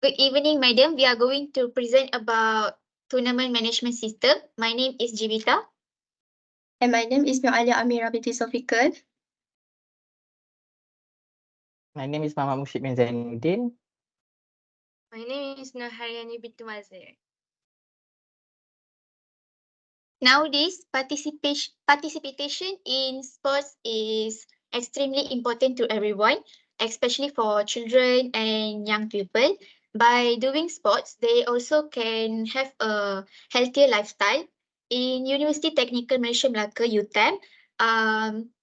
Good evening, madam. We are going to present about tournament management system. My name is Jivita. And my name is Noalia Amira binti Sofikul. My name is Muhammad Mushid bin Zainuddin. My name is Nurharyani binti Mazir. Nowadays, participation in sports is extremely important to everyone, especially for children and young people. By doing sports, they also can have a healthier lifestyle. In University Technical Malaysia Melaka, UTM,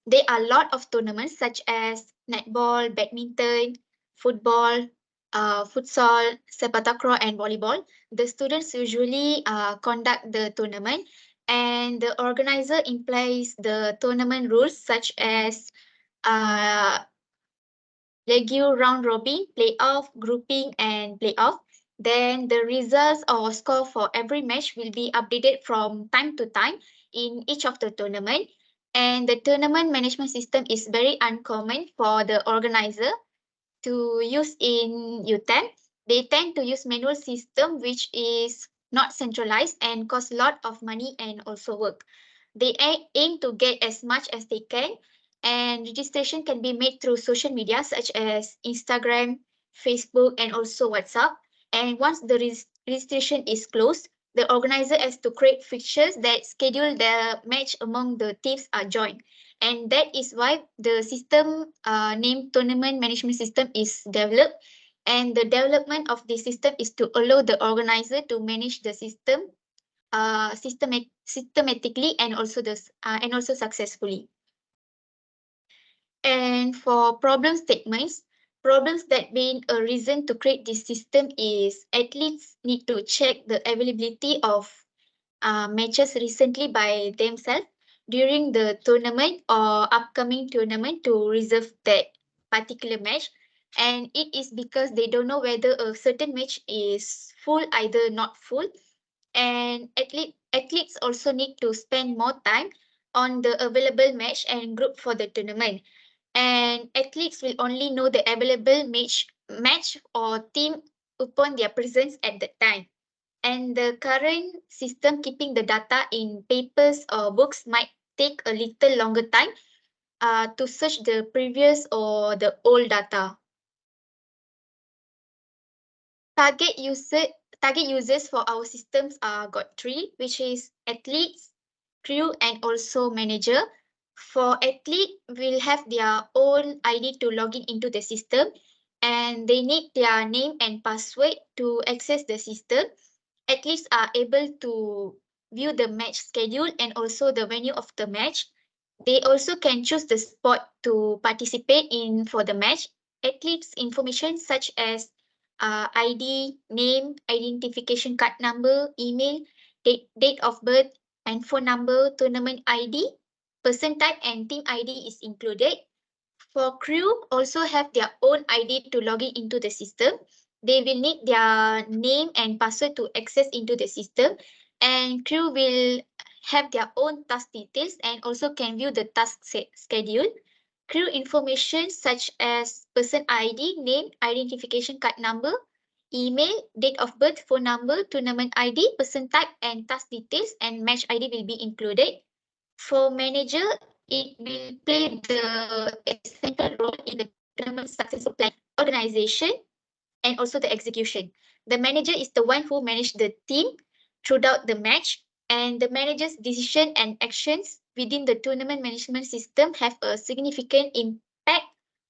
there are a lot of tournaments such as netball, badminton, football, futsal, sepak takraw, and volleyball. The students usually conduct the tournament, and the organizer implies the tournament rules such as regular round robin, playoff, grouping, and playoff. Then the results or score for every match will be updated from time to time in each of the tournament. And the tournament management system is very uncommon for the organizer to use in UTEM. They tend to use manual system which is not centralized and cost a lot of money and also work. They aim to get as much as they can, and registration can be made through social media such as Instagram, Facebook, and also WhatsApp. And once the registration is closed, the organizer has to create fixtures that schedule the match among the teams are joined. And that is why the system named tournament management system is developed. And the development of the system is to allow the organizer to manage the system systematically and also successfully. And for problem statements, problems that been a reason to create this system is athletes need to check the availability of matches recently by themselves during the tournament or upcoming tournament to reserve that particular match. And it is because they don't know whether a certain match is full, either not full. And athletes also need to spend more time on the available match and group for the tournament. And athletes will only know the available match or team upon their presence at the time. And the current system keeping the data in papers or books might take a little longer time to search the previous or the old data. Target users for our systems are got three, which is athletes, crew, and also manager. For athlete, will have their own ID to log in into the system, and they need their name and password to access the system. Athletes are able to view the match schedule and also the venue of the match. They also can choose the sport to participate in for the match. Athletes' information such as ID, name, identification card number, email, date of birth, and phone number, tournament ID, person type, and team ID is included. For crew, also have their own ID to log in into the system. They will need their name and password to access into the system. And crew will have their own task details and also can view the task schedule. Crew information such as person ID, name, identification card number, email, date of birth, phone number, tournament ID, person type, and task details and match ID will be included. For manager, it will play the essential role in the tournament successful plan, organization, and also the execution. The manager is the one who manages the team throughout the match, and the manager's decision and actions within the tournament management system have a significant impact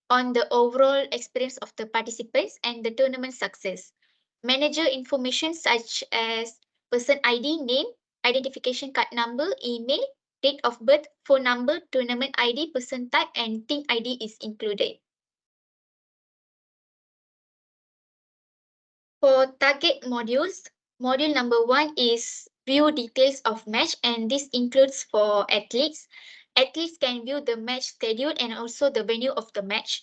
on the overall experience of the participants and the tournament success. Manager information such as person ID, name, identification card number, email, date of birth, phone number, tournament ID, person type, and team ID is included. For target modules, module number 1 is view details of match, and this includes for athletes. Athletes can view the match schedule and also the venue of the match.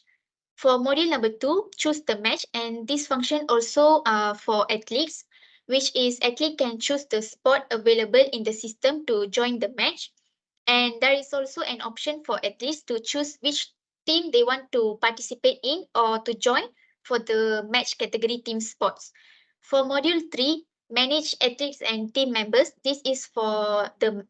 For module number 2, choose the match, and this function also for athletes, which is athlete can choose the sport available in the system to join the match. And there is also an option for athletes to choose which team they want to participate in or to join for the match category team sports. For module 3, manage athletes and team members. This is for the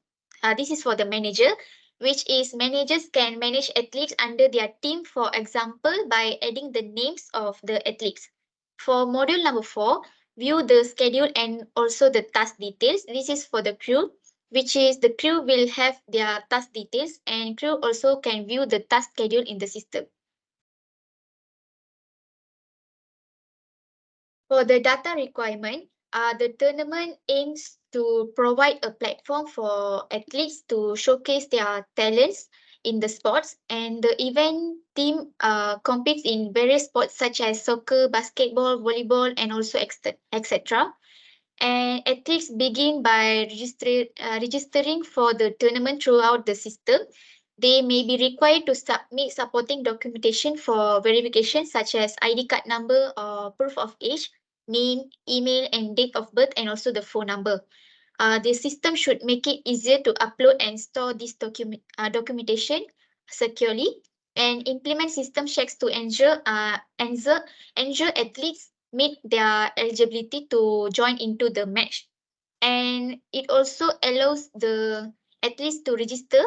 manager, which is managers can manage athletes under their team, for example, by adding the names of the athletes. For module number 4, view the schedule and also the task details. This is for the crew, which is the crew will have their task details, and crew also can view the task schedule in the system. For the data requirement, the tournament aims to provide a platform for athletes to showcase their talents in the sports, and the event team competes in various sports such as soccer, basketball, volleyball, and also etc. And athletes begin by registering for the tournament throughout the system. They may be required to submit supporting documentation for verification, such as ID card number or proof of age, name, email, and date of birth, and also the phone number. The system should make it easier to upload and store this documentation securely, and implement system checks to ensure athletes meet their eligibility to join into the match. And it also allows the athletes to register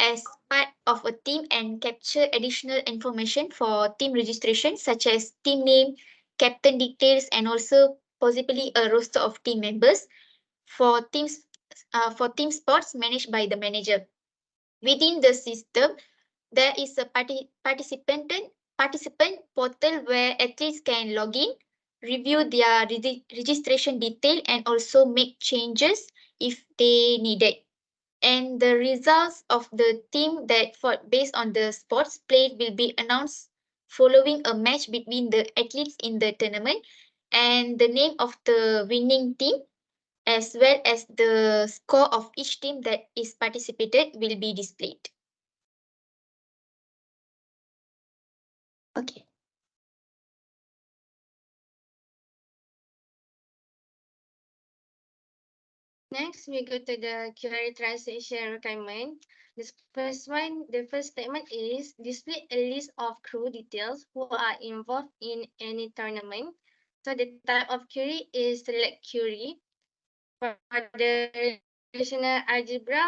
as part of a team and capture additional information for team registration, such as team name, captain details, and also possibly a roster of team members for team sports managed by the manager. Within the system, there is a participant portal where athletes can log in, review their registration detail, and also make changes if they needed. And the results of the team that fought based on the sports played will be announced following a match between the athletes in the tournament, and the name of the winning team as well as the score of each team that is participated will be displayed. Okay. Next, we go to the query translation requirement. The first statement is display a list of crew details who are involved in any tournament. So the type of query is select query. For the relational algebra,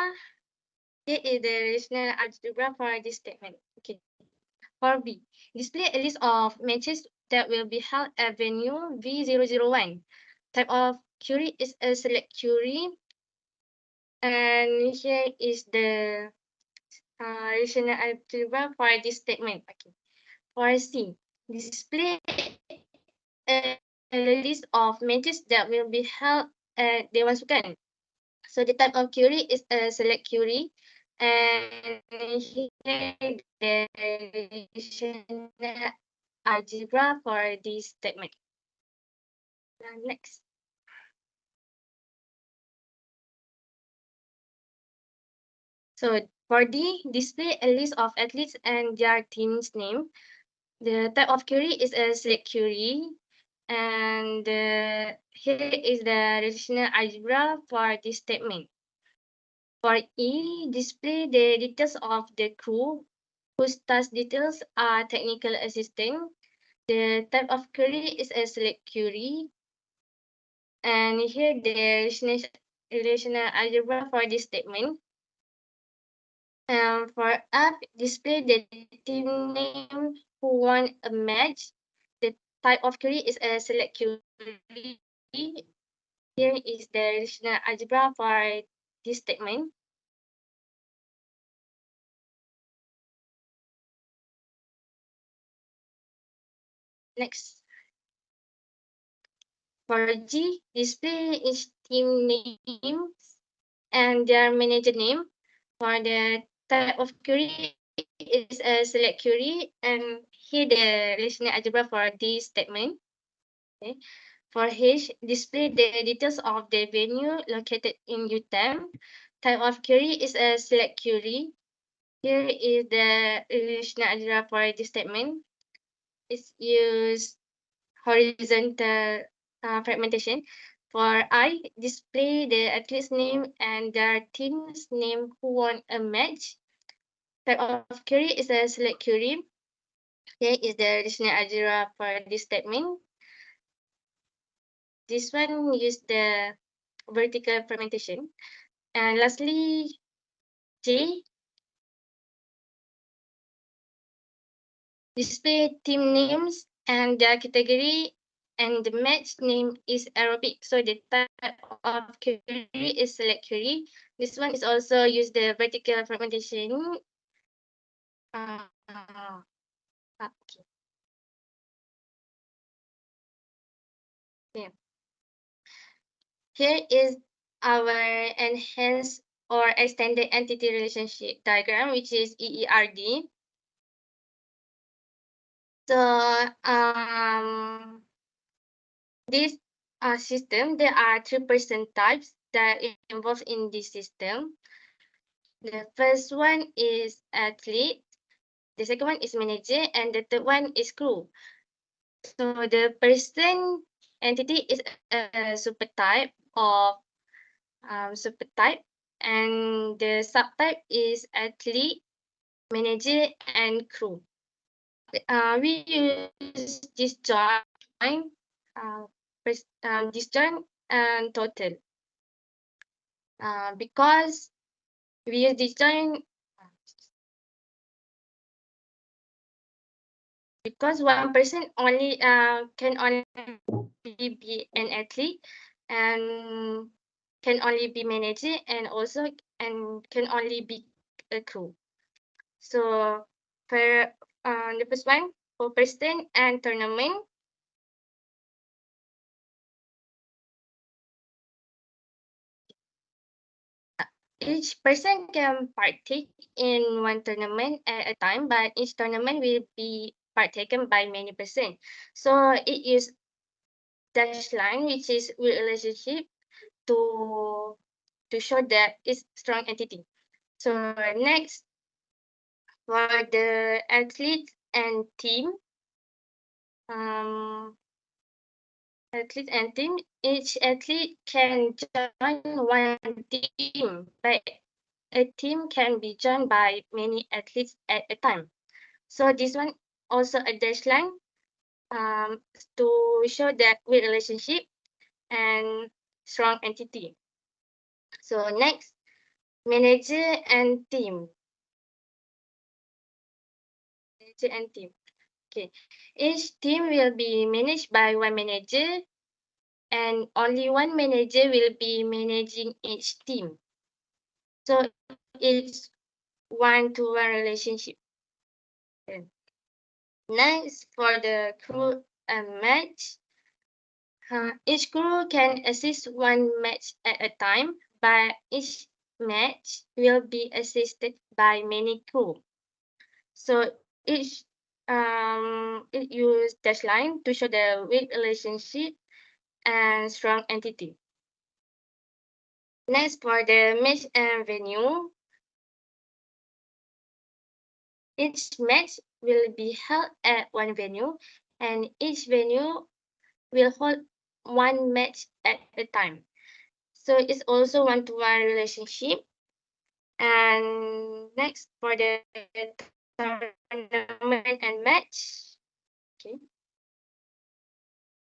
this is the relational algebra for this statement. Okay. For B, display a list of matches that will be held at venue V001. Type of query is a select query. And here is the relational algebra for this statement. Okay. For C, display a list of matches that will be held at Dewan Sukan. So the type of query is a select query. And here the relational algebra for this statement. Next. So for D, display a list of athletes and their team's name. The type of query is a select query. And here is the relational algebra for this statement. For E, display the details of the crew whose task details are technical assistant. The type of query is a select query. And here the relational algebra for this statement. For F, display the team name who won a match. The type of query is a select query. Here is the relational algebra for this statement. Next. For G, display each team names and their manager name. For the type of query is a select query, and here the relational algebra for this statement. Okay. For H, display the details of the venue located in UTEM. Type of query is a select query. Here is the relational algebra for this statement. It's used horizontal fragmentation. For I, display the athlete's name and their team's name who won a match. Type of query is a select query. Here is the dictionary algebra for this statement. This one use the vertical fermentation. And lastly, J, display team names and their category, and the match name is aerobic. So the type of query is select query. This one is also use the vertical fermentation. Okay. Yeah. Here is our enhanced or extended entity relationship diagram, which is EERD. So this system, there are 3 person types that are involved in this system. The first one is athlete, the second one is manager, and the third one is crew. So the person entity is a supertype of supertype, and the subtype is athlete, manager, and crew. We use disjoint, disjoint and total. Because we use disjoint because one person only can only be an athlete and can only be manager and also can only be a crew. So for the first one, for person and tournament, each person can partake in one tournament at a time, but each tournament will be partaken by many person. So it is dash line, which is relationship to show that it's strong entity. So next, for the athlete and team, each athlete can join one team, but a team can be joined by many athletes at a time. So this one also a dash line to show that weak relationship and strong entity. So next, manager and team. Manager and team. Okay, each team will be managed by one manager, and only one manager will be managing each team. So it's one-to-one relationship. Okay. Next, for the crew and match, each crew can assist one match at a time, but each match will be assisted by many crew. So each it use dash line to show the weak relationship and strong entity. Next, for the match and venue, each match will be held at one venue, and each venue will hold one match at a time. So it's also one-to-one relationship. And next, for the tournament and match, okay.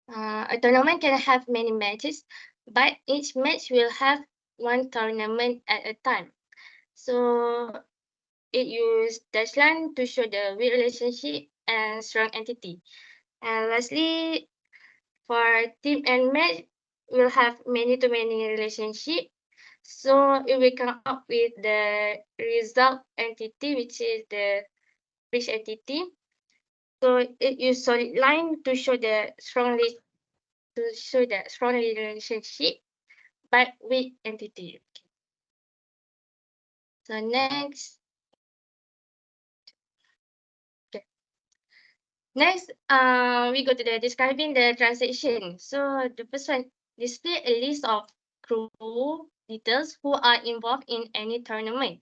A tournament can have many matches, but each match will have one tournament at a time. So it uses dash line to show the weak relationship and strong entity. And lastly, for team and match, we'll have many-to-many relationship. So it will come up with the result entity, which is the bridge entity. So it uses solid line to show the strong relationship, but weak entity. So next. Okay. Next, we go to the describing the transaction. So the first one, display a list of crew details who are involved in any tournament.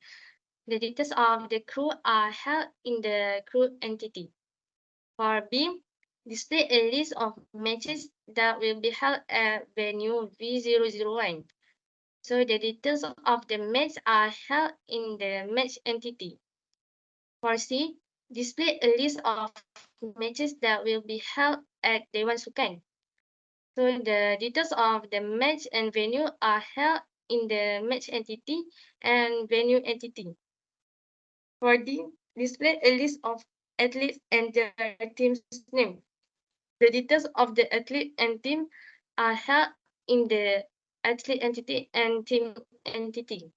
The details of the crew are held in the crew entity. For B, display a list of matches that will be held at venue V001. So the details of the match are held in the match entity. For C, display a list of matches that will be held at Dewan Sukan. So the details of the match and venue are held in the match entity and venue entity. For D, display a list of athletes and their team's name. The details of the athlete and team are held in the athlete entity and team entity.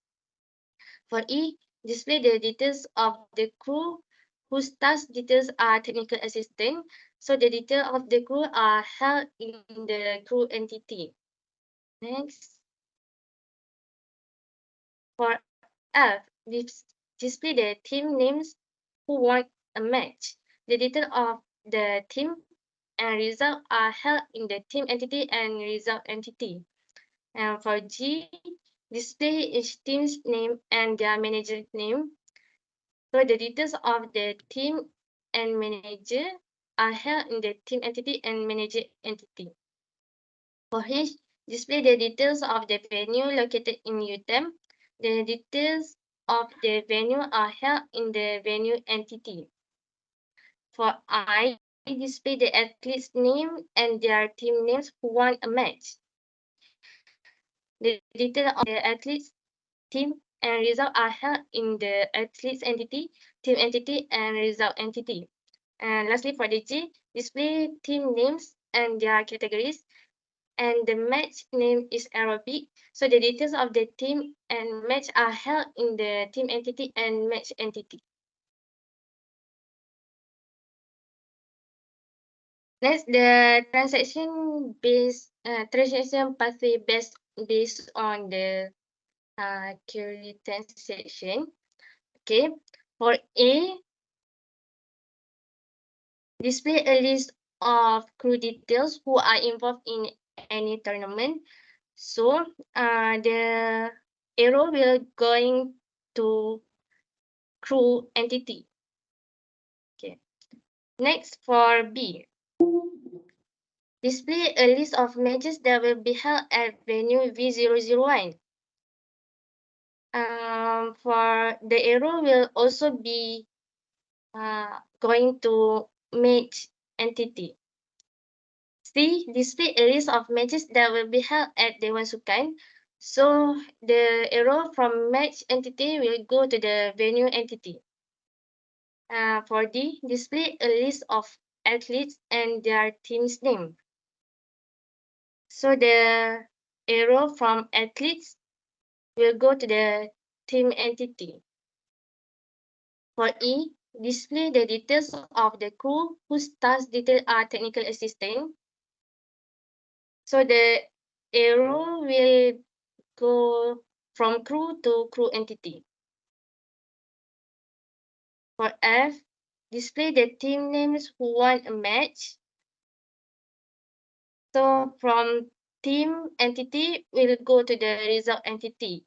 For E, display the details of the crew whose task details are technical assistant. So the details of the crew are held in the crew entity. Next. For F, display the team names who won a match. The details of the team and result are held in the team entity and result entity. And for G, display each team's name and their manager's name. So the details of the team and manager are held in the team entity and manager entity. For H, display the details of the venue located in UTEM. The details of the venue are held in the venue entity. For I, display the athlete's name and their team names who won a match. The details of the athlete's team and result are held in the athlete's entity, team entity, and result entity. And lastly, for the G, display team names and their categories. And the match name is aerobic. So the details of the team and match are held in the team entity and match entity. Next, the transaction pathway based on the query transaction. Okay, for A, display a list of crew details who are involved in any tournament. So the arrow will going to crew entity. Okay. Next, for B, display a list of matches that will be held at venue V001. For the arrow will also be going to match entity. C, display a list of matches that will be held at Dewan Sukan. So the arrow from match entity will go to the venue entity. For D, display a list of athletes and their team's name. So the arrow from athletes will go to the team entity. For E, display the details of the crew whose task details are technical assistant. So the arrow will go from crew to crew entity. For F, display the team names who won a match. So from team entity will go to the result entity.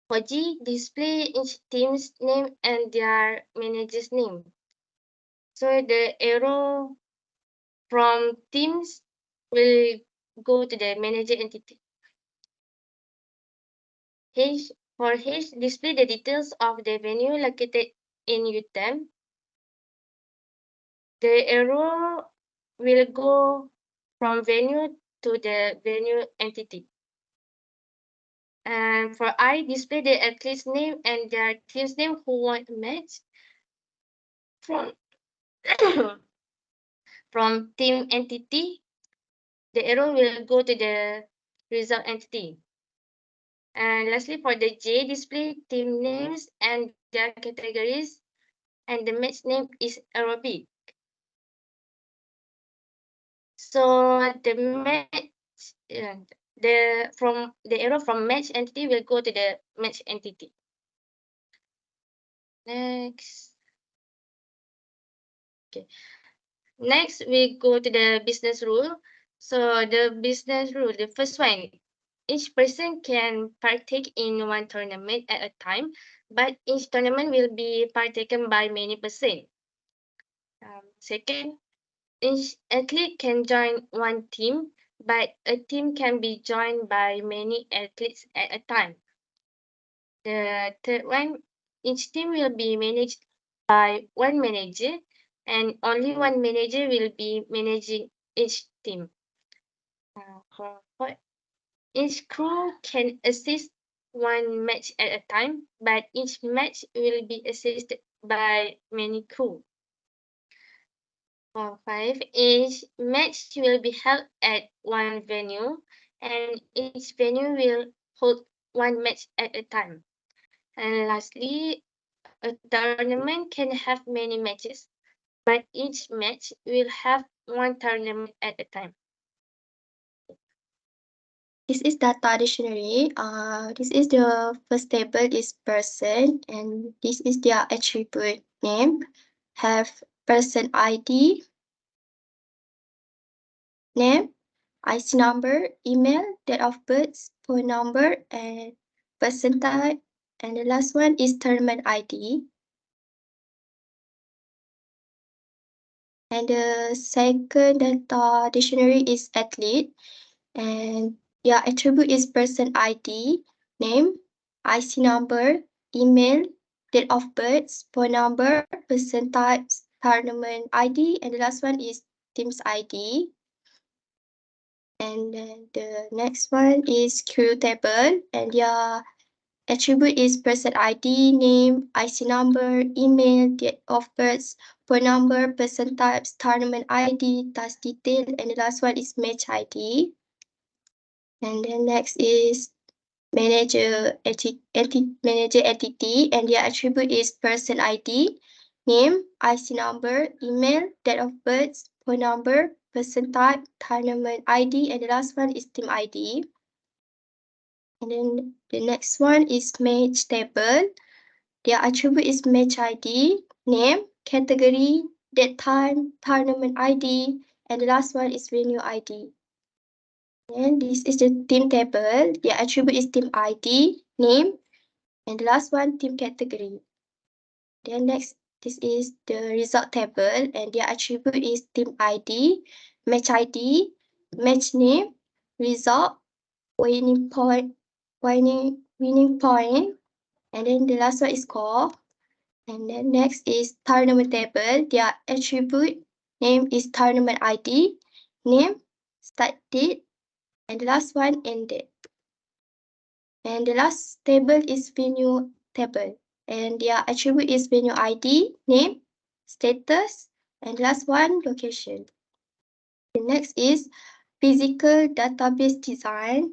For G, display each team's name and their manager's name. So the arrow from teams will go to the manager entity. H, for H, display the details of the venue located in UTEM. The arrow will go from venue to the venue entity. And for I, display the athlete's name and their team's name who won a match. From team entity, the arrow will go to the result entity. And lastly, for the J, display team names and their categories, and the match name is aerobic. So the match, the arrow from match entity will go to the match entity. Next. Okay. Next, we go to the business rule. So the business rule, the first one, each person can partake in one tournament at a time, but each tournament will be partaken by many persons. Second, each athlete can join one team, but a team can be joined by many athletes at a time. The third one, Each team will be managed by one manager, and only one manager will be managing each team. Each crew can assist one match at a time, but each match will be assisted by many crew. 5. Each match will be held at one venue, and each venue will hold one match at a time. And lastly, a tournament can have many matches, but each match will have one tournament at a time. This is data dictionary. This is the first table is person, and this is their attribute name. Have person ID, name, IC number, email, date of birth, phone number, and person type. And the last one is tournament ID. And the second data dictionary is athlete, and their attribute is person ID, name, IC number, email, date of birth, phone number, person types, tournament ID, and the last one is team's ID. And then the next one is crew table, and their attribute is person ID, name, IC number, email, date of birth, phone number, person types, tournament ID, task detail, and the last one is match ID. And then next is manager entity, and their attribute is person ID, name, IC number, email, date of birth, phone number, person type, tournament ID, and the last one is team ID. And then the next one is match table. Their attribute is match ID, name, category, date time, tournament ID, and the last one is venue ID. And this is the team table. Their attribute is team ID, name, and the last one team category. Then next, this is the result table, and their attribute is team ID, match name, result, winning point, and then the last one is score. And then next is tournament table. Their attribute name is tournament ID, name, start date, and the last one end date. And the last table is venue table, and their attribute is venue ID, name, status, and the last one location. The next is physical database design,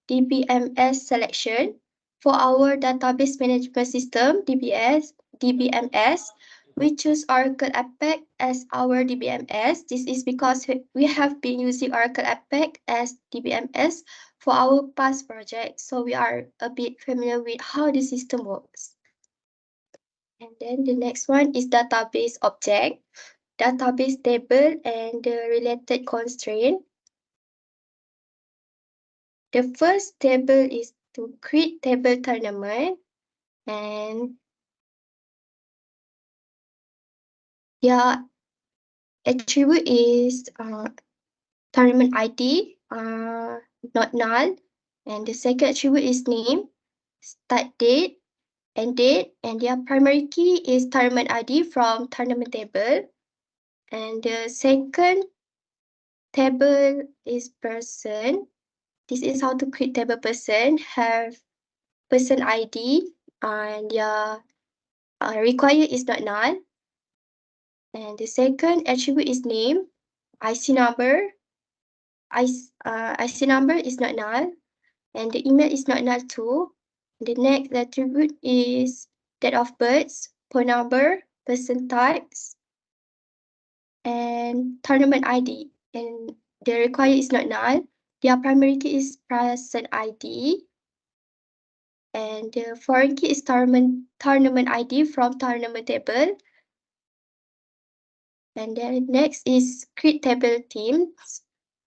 DBMS selection. For our database management system, DBMS, we choose Oracle APAC as our DBMS. This is because we have been using Oracle APAC as DBMS for our past projects, so we are a bit familiar with how the system works. And then the next one is database object, database table, and the related constraint. The first table is to create table tournament, and their attribute is tournament ID, not null, and the second attribute is name, start date, end date, and their primary key is tournament ID from tournament table, and the second table is person. This is how to create table person, have person ID, and their required is not null. And the second attribute is name, IC number. IC number is not null, and the email is not null too. The next attribute is date of birth, phone number, person types, and tournament ID. And the required is not null. Their primary key is person ID, and the foreign key is tournament ID from tournament table. And then next is create table teams,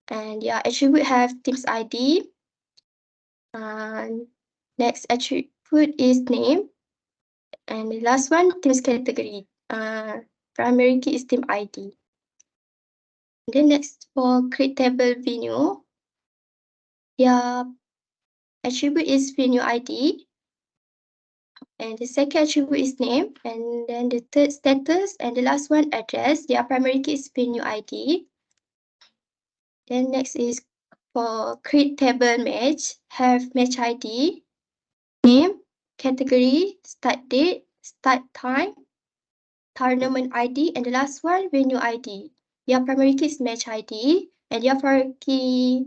and yeah, attribute have teams ID. And next attribute is name, and the last one teams category. Primary key is team ID. And then next for create table venue, yeah, attribute is venue ID, And the second attribute is name. And then the third status. And the last one address. Their primary key is venue ID. Then next is for create table match. Have match ID, name, category, start date, start time, tournament ID, and the last one venue ID. Your primary key is match ID, and your primary key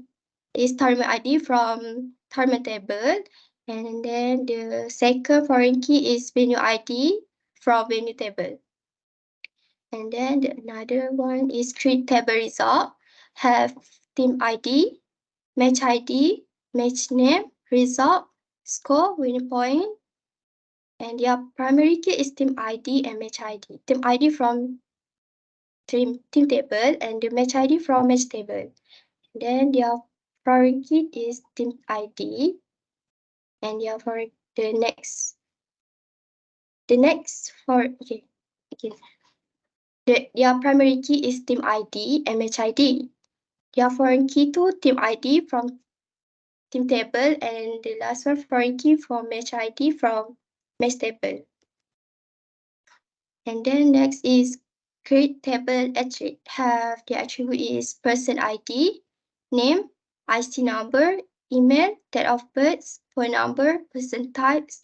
is tournament ID from tournament table. And then the second foreign key is venue ID from venue table. And then another one is create table result. Have team ID, match ID, match name, result, score, winning point. And your primary key is team ID and match ID. Team ID from team table and the match ID from match table. Then your foreign key is team ID. And your for the next for your primary key is team ID and match ID. Your foreign key to team ID from team table, and the last one foreign key for match ID from match table. And then next is create table attribute. Have the attribute is person ID, name, IC number, email, date of birth, phone number, person types,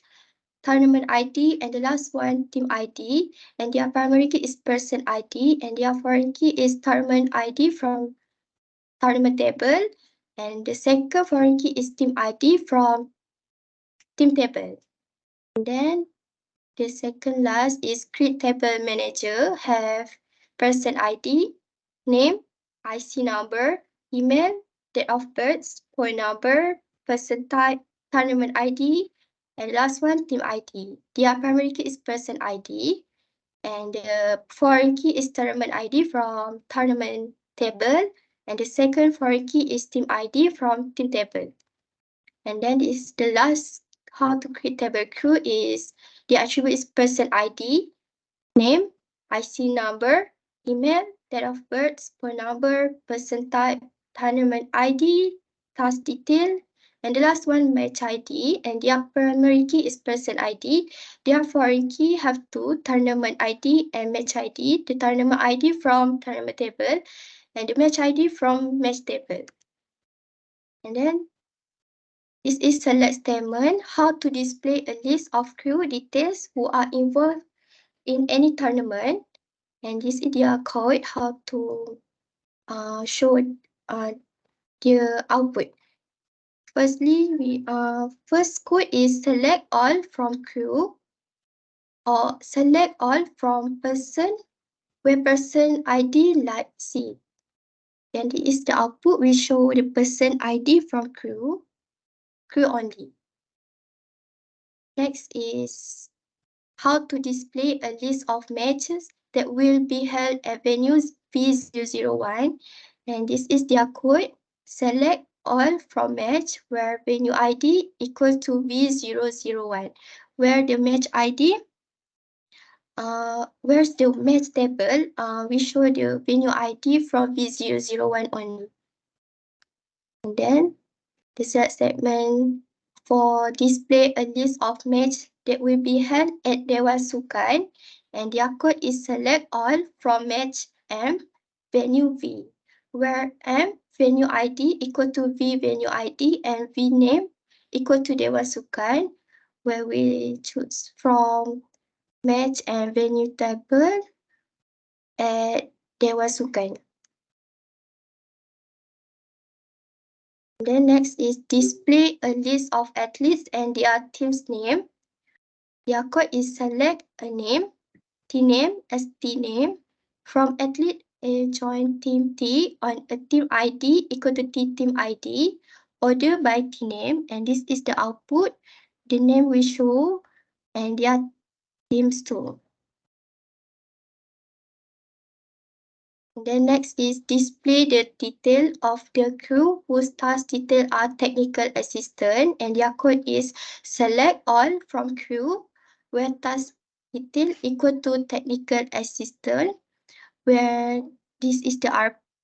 tournament ID, and the last one team ID. And their primary key is person ID, and their foreign key is tournament ID from tournament table. And the second foreign key is team ID from team table. And then the second last is create table manager. Have person ID, name, IC number, email, date of birth, phone number, person type, tournament ID, and last one team ID. Their primary key is person ID, and the foreign key is tournament ID from tournament table, and the second foreign key is team ID from team table. And then is the last how to create table crew is the attribute is person ID, name, IC number, email, date of birth, phone number, person type, tournament ID, task detail, and the last one match ID, and their primary key is person ID. Their foreign key have two, tournament ID and match ID. The tournament ID from tournament table and the match ID from match table. And then this is select statement, how to display a list of crew details who are involved in any tournament. And this is their code, how to show the output. Firstly, first code is select all from crew or select all from person where person ID like C. Then this is the output, we show the person ID from crew only. Next is how to display a list of matches that will be held at venues V001. And this is their code. Select all from match where venue ID equals to V001. Where the match ID, where's the match table, we show the venue ID from V001 only. And then the select statement for display a list of matches that will be held at Dewan Sukan, and their code is select all from match M, venue V, where M venue ID equal to V venue ID and V name equal to Dewan Sukan, where we choose from match and venue table at Dewan Sukan. Then next is display a list of athletes and their team's name. Their code is select a name, T name as T name from athlete A join team T on a team ID equal to T team ID, order by T name, and this is the output. The name we show and their teams too. Then next is display the detail of the crew whose task detail are technical assistant, and their code is select all from crew where task detail equal to technical assistant, where this is the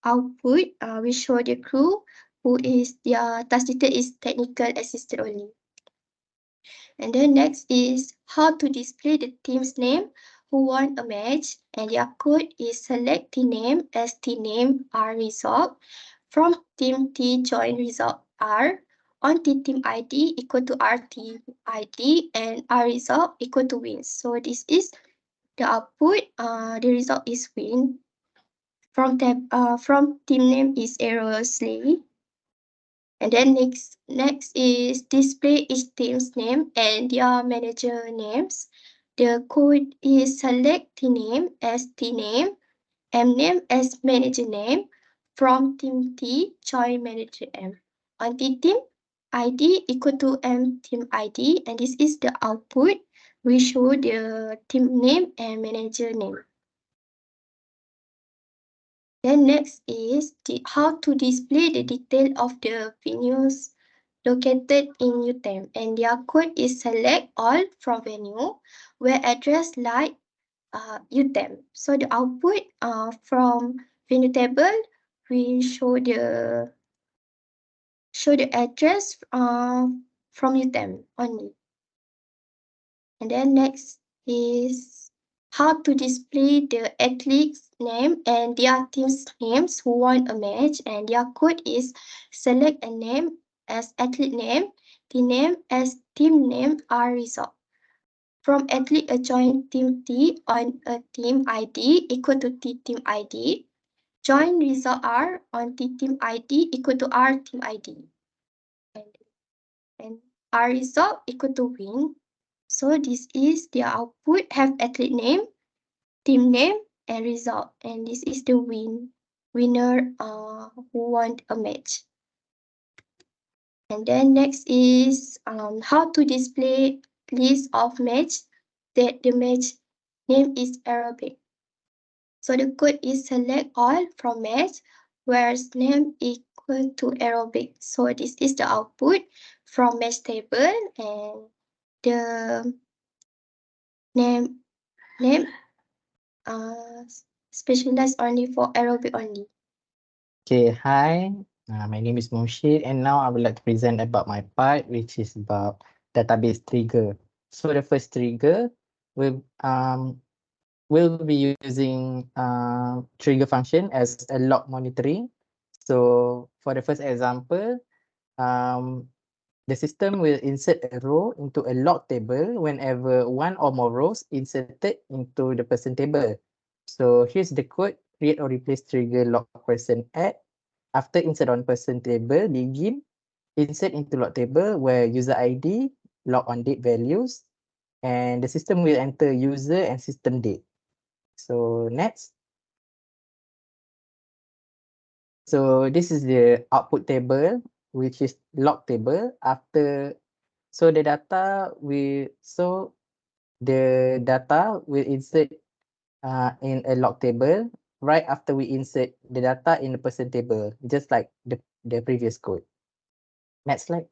output. We show the crew who is their task detail is technical assistant only. And then next is how to display the team's name who won a match, and their code is select the name as the name R result from team T join result R on the team ID equal to R team ID and R result equal to win. So this is the output. The result is win. From team name is errorlessly. And then next is display each team's name and their manager names. The code is select the name as the name, M name as manager name from team T join manager M. On the team ID equal to M team ID, and this is the output. We show the team name and manager name. Then next is how to display the detail of the venues located in UTEM, and their code is select all from venue where address like UTEM. So the output from venue table, we show the address from UTEM only. And then next is how to display the athletes' name and their team's names who won a match, and their code is select a name as athlete name, the name as team name are result. From athlete join team T on a team ID equal to T team ID. Join result R on T team ID equal to R team ID. And R result equal to win. So this is their output, have athlete name, team name, and result. And this is the winner who won a match. And then next is how to display list of match that the match name is Arabic. So the code is select all from match where name equal to Arabic. So this is the output from match table, and the name specialized only for Arabic only. Okay, hi. My name is Moshid, and now I would like to present about my part, which is about database trigger. So the first trigger will be using trigger function as a log monitoring. So for the first example, the system will insert a row into a log table whenever one or more rows inserted into the person table. So here's the code: create or replace trigger log person add. After insert on person table, begin insert into log table where user ID, log on date values, and the system will enter user and system date. So next. So this is the output table, which is log table. So the data will insert in a log table right after we insert the data in the person table, just like the previous code. Next slide.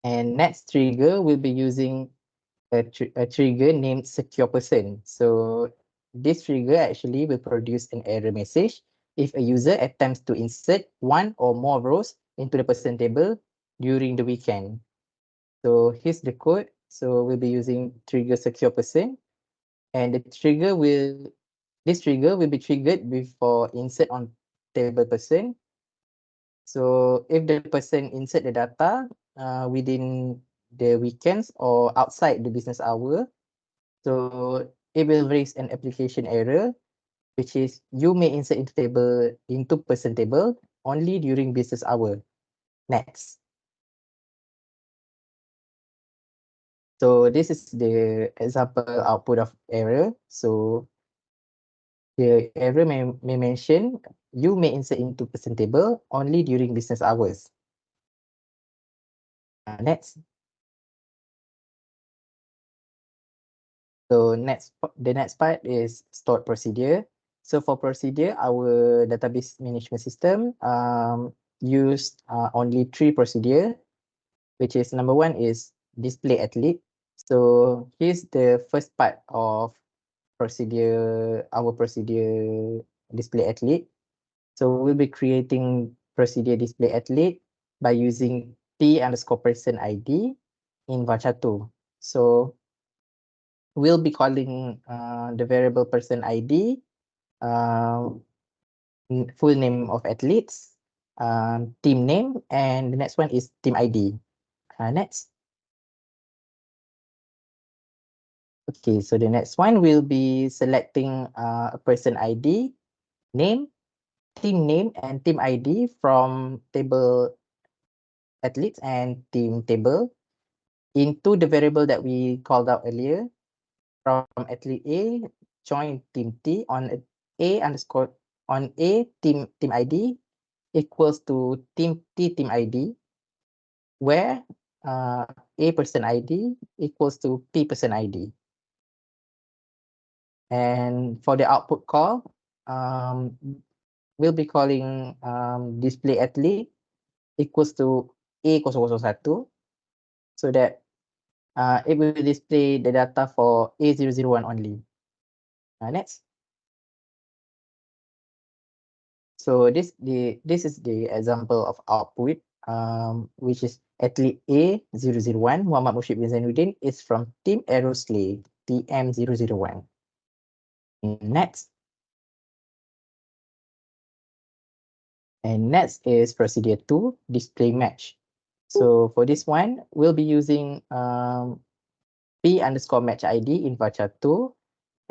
And next trigger will be using a trigger named secure person. So this trigger actually will produce an error message if a user attempts to insert one or more rows into the person table during the weekend. So here's the code. So we'll be using trigger secure person, and this trigger will be triggered before insert on table person. So if the person insert the data within the weekends or outside the business hour, so it will raise an application error, which is you may insert into person table only during business hour. Next. So this is the example output of error. So the error may mention you may insert into person table only during business hours. Next. So the next part is stored procedure. So for procedure, our database management system used only 3 procedure, which is number 1 is display athlete. So here's the first part of our procedure display athlete. So we'll be creating procedure display athlete by using p_person ID in varchar2. So we'll be calling the variable person ID, full name of athletes, team name, and the next one is team ID. Next. Okay, so the next one will be selecting a person ID, name, team name, and team ID from table athletes and team table into the variable that we called out earlier. From athlete A, join team T on A underscore on A team ID equals to team T team ID, where A person ID equals to P person ID. And for the output call, we'll be calling display athlete equals to A001, so that it will display the data for A001 only. Next. So this is the example of output, which is athlete A001, Muhammad Mushib bin Zainuddin, is from Team Aeroslay, TM001. Next. And next is procedure 2, display match. So for this one, we'll be using p_match ID in varchar2,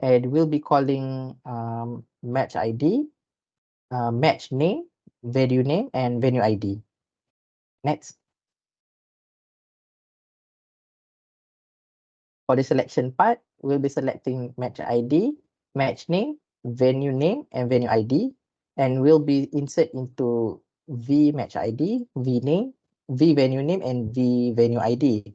and we'll be calling match ID, match name, name, and venue ID. Next. For the selection part, we'll be selecting match ID, match name, and venue ID, and we'll be insert into V match ID, V name, V venue name, and V venue ID.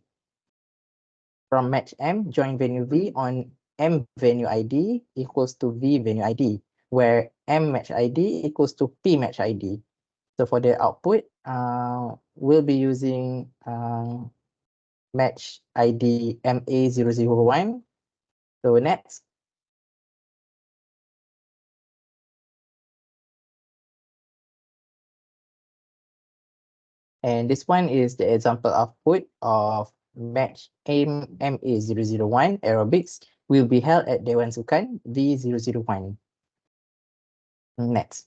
From match M, join venue V on M venue ID equals to V venue ID, where M match ID equals to P match ID. So for the output, we'll be using match ID MA001. So next. And this one is the example output of match MA001 aerobics will be held at Dewan Sukan V001. Next.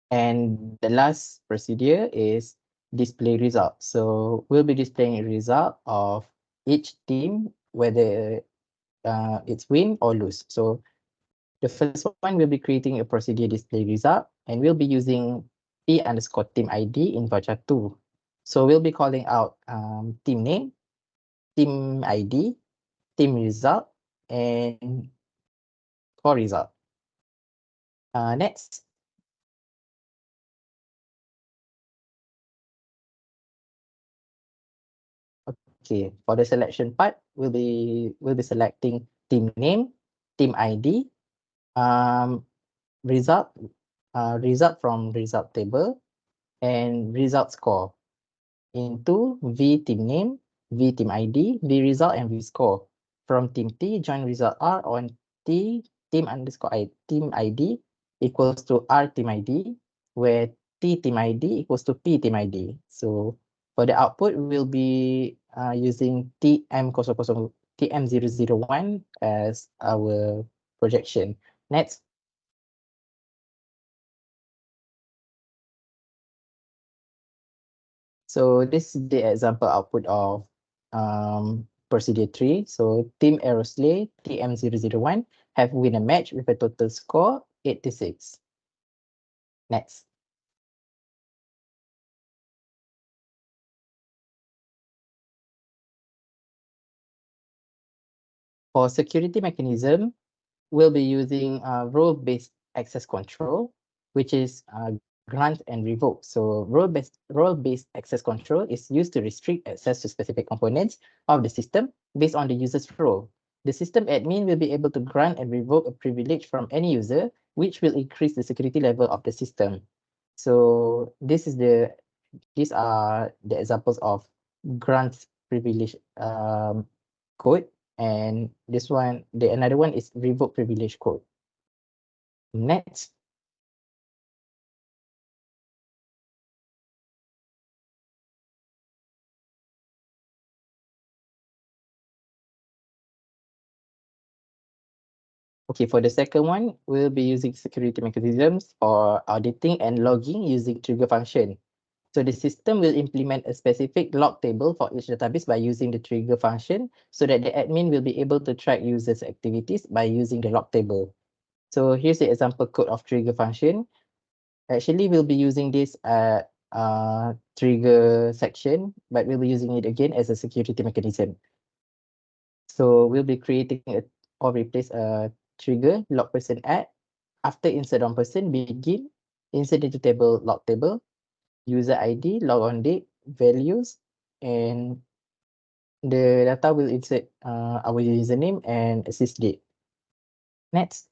And the last procedure is display result. So we'll be displaying a result of each team, whether it's win or lose. So the first one will be creating a procedure display result, and we'll be using p_team ID in varchar2. So we'll be calling out team name, team ID, team result, and core result. Next. Okay, for the selection part, we'll be selecting team name, team ID, result from result table, and result score into V team name, V team ID, V result, and V score. From team T, join result R on T team ID equals to R team ID, where T team ID equals to P team ID. So for the output, we'll be using TM001 as our projection. Next. So this is the example output of procedure 3. So Team Aeroslay, TM001, have win a match with a total score 86. Next. For security mechanism, we'll be using role-based access control, which is grant and revoke. So role-based access control is used to restrict access to specific components of the system based on the user's role. The system admin will be able to grant and revoke a privilege from any user, which will increase the security level of the system. So these are the examples of grant privilege code, and this one, another one is revoke privilege code. Next. Okay, for the second one, we'll be using security mechanisms for auditing and logging using trigger function. So the system will implement a specific log table for each database by using the trigger function so that the admin will be able to track users' activities by using the log table. So here's the example code of trigger function. Actually, we'll be using this at trigger section, but we'll be using it again as a security mechanism. So we'll be creating or replace a trigger log person add. After insert on person, begin, insert into table log table, user ID, log on date, values, and the data will insert our username and assist date. Next.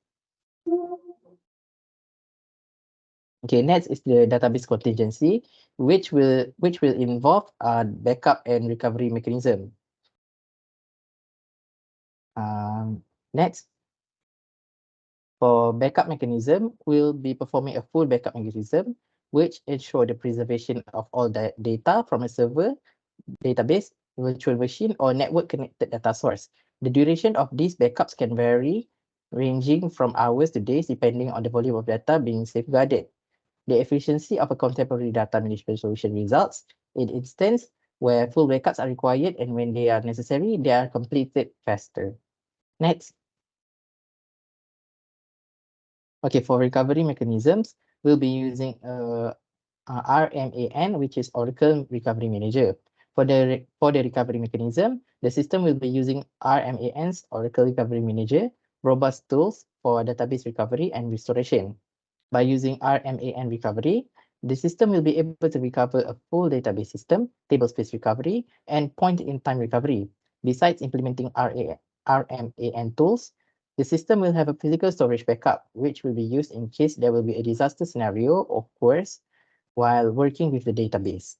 Okay, next is the database contingency, which will involve backup and recovery mechanism. Next, for backup mechanism, we'll be performing a full backup mechanism, which ensure the preservation of all the data from a server, database, virtual machine, or network connected data source. The duration of these backups can vary, ranging from hours to days, depending on the volume of data being safeguarded. The efficiency of a contemporary data management solution results in instances where full backups are required, and when they are necessary, they are completed faster. Next. Okay, for recovery mechanisms, we'll be using RMAN, which is Oracle Recovery Manager. For the recovery mechanism, the system will be using RMAN's Oracle Recovery Manager, robust tools for database recovery and restoration. By using RMAN recovery, the system will be able to recover a full database system, table space recovery, and point-in-time recovery. Besides implementing RMAN tools, the system will have a physical storage backup, which will be used in case there will be a disaster scenario occurs while working with the database.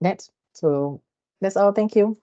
That's all. Thank you.